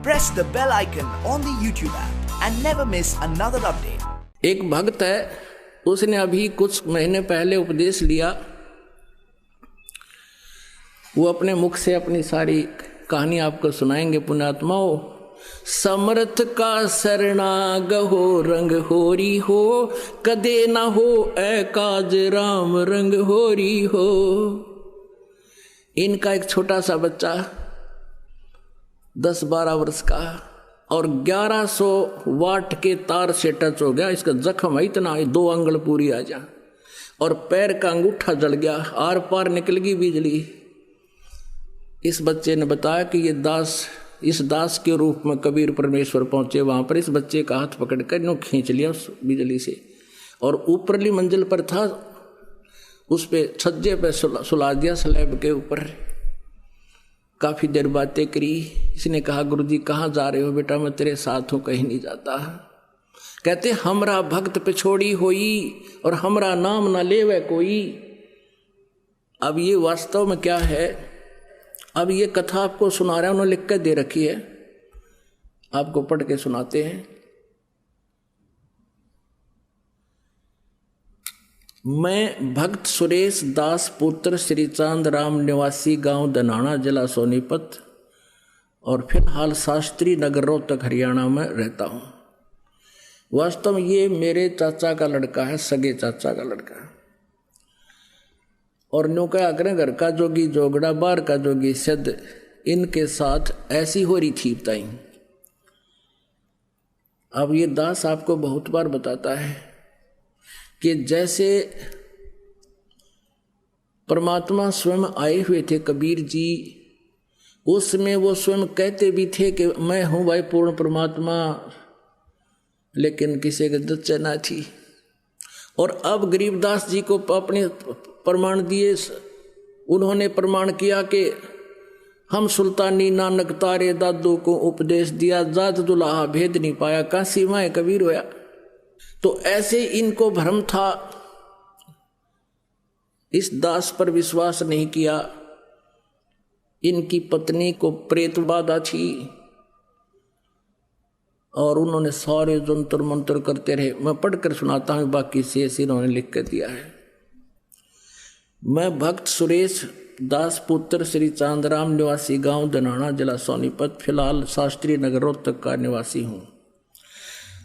press the bell icon on the YouTube app and never miss another update. एक भक्त है, उसने अभी कुछ महीने पहले उपदेश लिया। वो अपने मुख से अपनी सारी कहानी आपको सुनाएंगे। पुण्यात्माओं, समर्थ का शरणाग हो, रंग होरी हो, कदे ना हो ऐ काज राम रंग होरी हो। इनका एक छोटा सा बच्चा 10-12 वर्ष का और 1100 वाट के तार से टच हो गया। इसका जख्म है इतना, 2 अंगुल पूरी आ जा, और पैर का अंगूठा जल गया, आर पार निकल गई बिजली। इस बच्चे ने बताया कि ये दास, इस दास के रूप में कबीर परमेश्वर पहुंचे। वहां पर इस बच्चे का हाथ पकड़कर नो खींच लिया उस बिजली से, और ऊपरली मंजिल पर था, उस पे छज्जे पे सुला दिया, स्लैब के ऊपर। काफी देर बातें करी। इसने कहा, गुरुजी कहाँ जा रहे हो? बेटा मैं तेरे साथ हूं, कहीं नहीं जाता। कहते, हमरा भक्त पे छोड़ी होई और हमरा नाम ना लेवे कोई। अब ये वास्तव में क्या है? अब ये कथा आपको सुना रहा है, उन्होंने लिख कर दे रखी है, आपको पढ़ के सुनाते हैं। मैं भक्त सुरेश दास पुत्र श्री चांद राम निवासी गांव दनाना जिला सोनीपत और फिलहाल शास्त्री नगर रोहतक हरियाणा में रहता हूं। वास्तव में ये मेरे चाचा का लड़का है, सगे चाचा का लड़का। और न्यू क्या करें, घर का जोगी जोगड़ा, बाहर का जोगी सिद्ध, इनके साथ ऐसी हो रही थी बताई। अब ये दास आपको बहुत बार बताता है कि जैसे परमात्मा स्वयं आए हुए थे कबीर जी, उसमें वो स्वयं कहते भी थे कि मैं हूं भाई पूर्ण परमात्मा, लेकिन किसी के दच्चे ना थी। और अब गरीबदास जी को अपने प्रमाण दिए, उन्होंने प्रमाण किया कि हम सुल्तानी नानक तारे दादू को उपदेश दिया, जात दुल्हा भेद नहीं पाया, काशी माए कबीर होया। तो ऐसे इनको भ्रम था, इस दास पर विश्वास नहीं किया। इनकी पत्नी को प्रेत बाधा थी और उन्होंने सारे जंतर मंत्र करते रहे। मैं पढ़कर सुनाता हूं, बाकी शेष इन्होंने लिख कर दिया है। मैं भक्त सुरेश दास पुत्र श्री चांदराम निवासी गांव दनाना जिला सोनीपत, फिलहाल शास्त्री नगर रोहतक का निवासी हूं।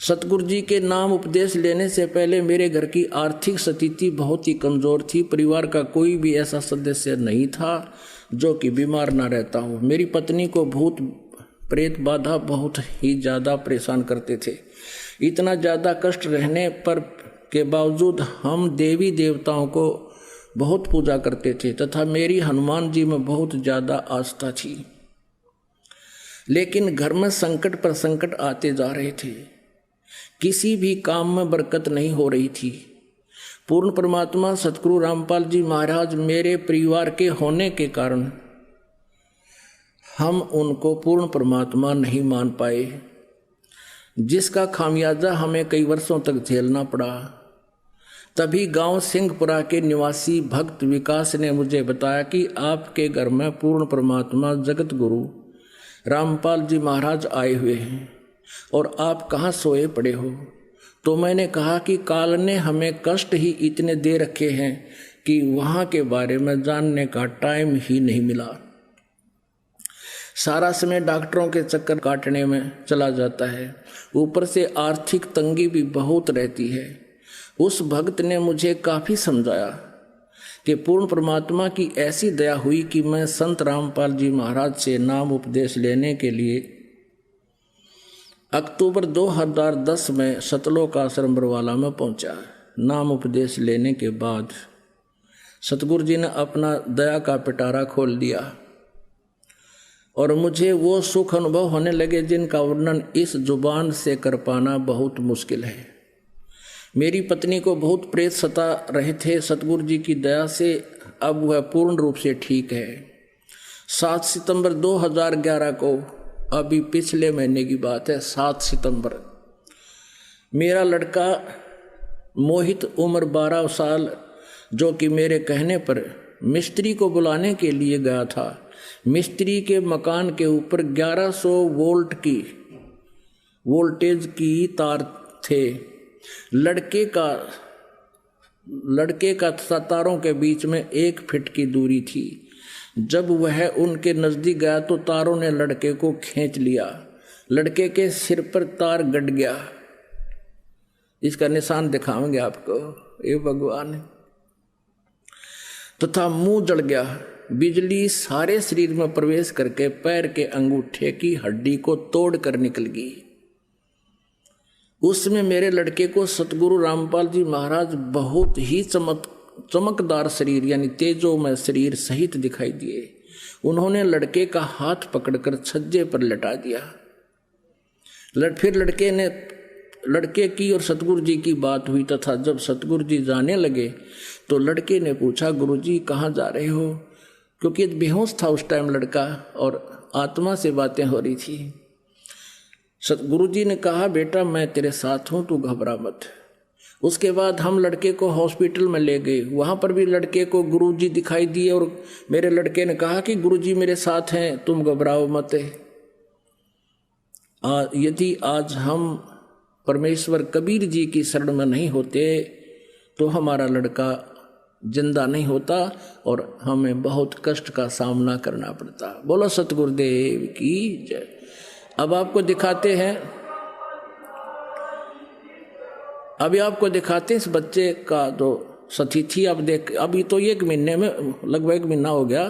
सतगुरु जी के नाम उपदेश लेने से पहले मेरे घर की आर्थिक स्थिति बहुत ही कमजोर थी। परिवार का कोई भी ऐसा सदस्य नहीं था जो कि बीमार ना रहता हो। मेरी पत्नी को भूत प्रेत बाधा बहुत ही ज़्यादा परेशान करते थे। इतना ज़्यादा कष्ट रहने पर के बावजूद हम देवी देवताओं को बहुत पूजा करते थे तथा मेरी हनुमान जी में बहुत ज़्यादा आस्था थी। लेकिन घर में संकट पर संकट आते जा रहे थे, किसी भी काम में बरकत नहीं हो रही थी। पूर्ण परमात्मा सतगुरु रामपाल जी महाराज मेरे परिवार के होने के कारण हम उनको पूर्ण परमात्मा नहीं मान पाए, जिसका खामियाजा हमें कई वर्षों तक झेलना पड़ा। तभी गांव सिंहपुरा के निवासी भक्त विकास ने मुझे बताया कि आपके घर में पूर्ण परमात्मा जगत गुरु रामपाल जी महाराज आए हुए हैं और आप कहाँ सोए पड़े हो। तो मैंने कहा कि काल ने हमें कष्ट ही इतने दे रखे हैं कि वहाँ के बारे में जानने का टाइम ही नहीं मिला। सारा समय डॉक्टरों के चक्कर काटने में चला जाता है, ऊपर से आर्थिक तंगी भी बहुत रहती है। उस भक्त ने मुझे काफ़ी समझाया कि पूर्ण परमात्मा की ऐसी दया हुई कि मैं संत रामपाल जी महाराज से नाम उपदेश लेने के लिए अक्टूबर 2010 में सतलोक आश्रम बरवाला में पहुंचा। नाम उपदेश लेने के बाद सतगुरु जी ने अपना दया का पिटारा खोल दिया और मुझे वो सुख अनुभव होने लगे जिनका वर्णन इस जुबान से कर पाना बहुत मुश्किल है। मेरी पत्नी को बहुत प्रेत सता रहे थे, सतगुरु जी की दया से अब वह पूर्ण रूप से ठीक है। 7 सितंबर 2011 को, अभी पिछले महीने की बात है, 7 सितंबर, मेरा लड़का मोहित उम्र 12 साल, जो कि मेरे कहने पर मिस्त्री को बुलाने के लिए गया था, मिस्त्री के मकान के ऊपर 1100 वोल्ट की वोल्टेज की तार थे। लड़के का तारों के बीच में 1 फीट की दूरी थी। जब वह उनके नजदीक गया तो तारों ने लड़के को खींच लिया। लड़के के सिर पर तार गड़ गया। इसका निशान दिखाएंगे आपको, ये भगवान। तथा मुंह जल गया। बिजली सारे शरीर में प्रवेश करके पैर के अंगूठे की हड्डी को तोड़ कर निकल गई। उसमें मेरे लड़के को सतगुरु रामपाल जी महाराज बहुत ही चमकदार शरीर यानी तेजोमय शरीर सहित दिखाई दिए। उन्होंने लड़के का हाथ पकड़कर छज्जे पर लटा दिया। फिर लड़के की और सतगुरु जी की बात हुई तथा जब सतगुरु जी जाने लगे तो लड़के ने पूछा, गुरुजी कहाँ जा रहे हो? क्योंकि बेहोश था उस टाइम लड़का और आत्मा से बातें हो रही थी। सतगुरु जी ने कहा, बेटा मैं तेरे साथ हूँ, तू घबरा मत। उसके बाद हम लड़के को हॉस्पिटल में ले गए। वहाँ पर भी लड़के को गुरुजी दिखाई दिए और मेरे लड़के ने कहा कि गुरुजी मेरे साथ हैं, तुम घबराओ मत। यदि आज हम परमेश्वर कबीर जी की शरण में नहीं होते तो हमारा लड़का जिंदा नहीं होता और हमें बहुत कष्ट का सामना करना पड़ता। बोलो सतगुरुदेव की जय। अब आपको दिखाते हैं, अभी आपको दिखाते हैं इस बच्चे का जो स्थिति। अब देख, अभी तो 1 महीने में लगभग 1 महीना हो गया,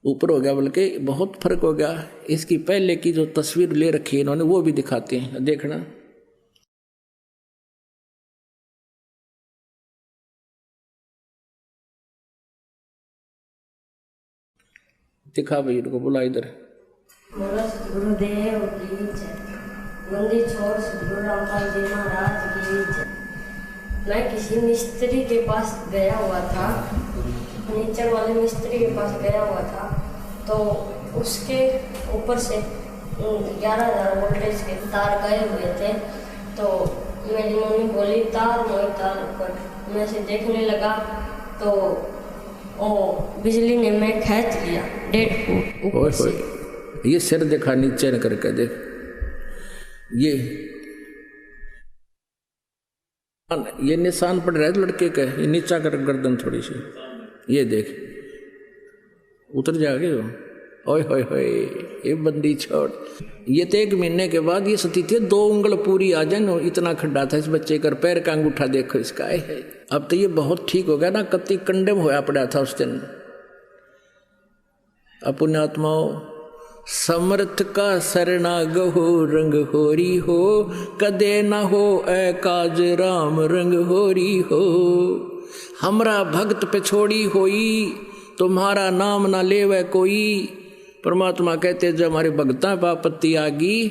ऊपर हो गया, बल्कि बहुत फर्क हो गया। इसकी पहले की जो तस्वीर ले रखी है इन्होंने वो भी दिखाते हैं, देखना। दिखा भाई, इनको बुला इधर। बोलो सतगुरुदेव की जय। मंदिर छोड़ सतगुरु रामपाल जी महाराज की जय। मैं किसी मिस्त्री के पास गया हुआ था, फर्नीचर वाले मिस्त्री के पास गया हुआ था, तो उसके ऊपर से 11,000 वोल्टेज के तार गए हुए थे। तो मेरी मम्मी बोली तार मोई तार ऊपर। मैं से देखने लगा तो बिजली ने मैं खींच लिया 1.5 फुट ऊपर से। ये सिर देखा नीचे न करके देख, ये निशान पड़ रहा है लड़के का। ये नीचा कर गर्दन थोड़ी सी, ये देख उतर जाएगा वो। ओए होए होए, ये बंदी छोड़। ये तो 1 महीने के बाद ये स्थिति 2 उंगल पूरी आ जाए ना, इतना खड्डा था इस बच्चे का। पैर का अंगूठा देखो इसका है। अब तो ये बहुत ठीक हो गया ना, कति कंडम होया पड़ा था उस दिन। पुण्यात्माओं, समर्थ का सरना गहो रंग होरी हो, कदे ना हो ऐ काज राम रंग होरी हो। हमरा भक्त पे छोड़ी होई, तुम्हारा नाम ना लेवे कोई। परमात्मा कहते जब हमारे भक्ता पर आपत्ति आ गई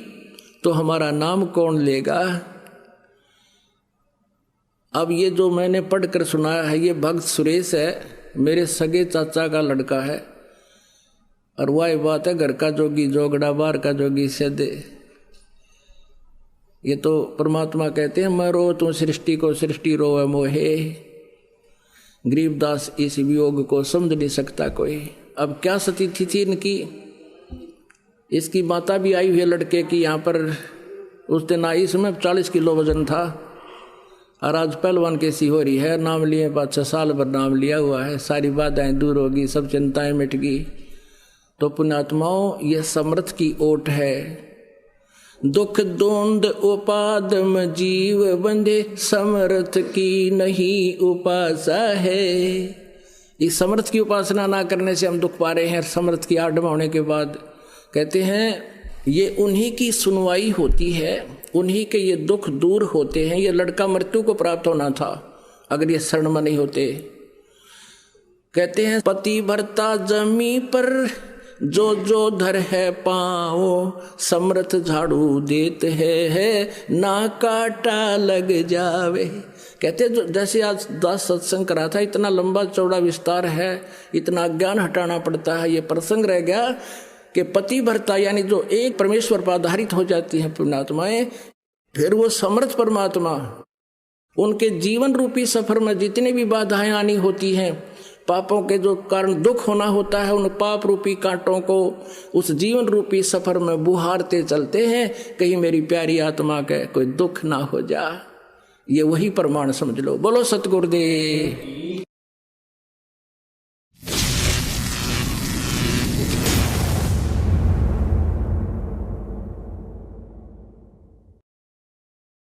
तो हमारा नाम कौन लेगा। अब ये जो मैंने पढ़कर सुनाया है, ये भक्त सुरेश है, मेरे सगे चाचा का लड़का है। और वही बात है, घर का जोगी जोगड़ा बाहर का जोगी सदे। ये तो परमात्मा कहते हैं मैं रो तू सृष्टि को, सृष्टि रोवे मोहे। गरीबदास इस वियोग को समझ नहीं सकता कोई। अब क्या स्थिति थी इनकी। इसकी माता भी आई हुई है लड़के की यहाँ पर। उस दिन आई, इसमें 40 किलो वजन था और आज पहलवान कैसी हो रही है। नाम लिए 5-6 साल भर नाम लिया हुआ है, सारी बाधाएं दूर होगी, सब चिंताएं मिट गई। तो पुण्यात्माओं, यह समर्थ की ओट है। दुख द्वंद उपादम जीव बंधे, समर्थ की नहीं उपासा है। इस समर्थ की उपासना ना करने से हम दुख पा रहे हैं। समर्थ की आडम होने के बाद कहते हैं ये उन्हीं की सुनवाई होती है, उन्हीं के ये दुख दूर होते हैं। ये लड़का मृत्यु को प्राप्त होना था अगर ये शरण में नहीं होते। कहते हैं पति भरता जमी पर जो जो धर है पाओ, समर्थ झाड़ू देते है ना काटा लग जावे। कहते जो जैसे आज 10 सत्संग करा था, इतना लंबा चौड़ा विस्तार है, इतना ज्ञान हटाना पड़ता है। ये प्रसंग रह गया कि पति भरता यानी जो एक परमेश्वर पर आधारित हो जाती हैं पुण्यात्माएं, फिर वो समर्थ परमात्मा उनके जीवन रूपी सफर में जितने भी बाधाएं आनी होती हैं पापों के जो कारण दुख होना होता है, उन पाप रूपी कांटों को उस जीवन रूपी सफर में बुहारते चलते हैं, कहीं मेरी प्यारी आत्मा के कोई दुख ना हो जा। ये वही प्रमाण समझ लो। बोलो सतगुरुदेव।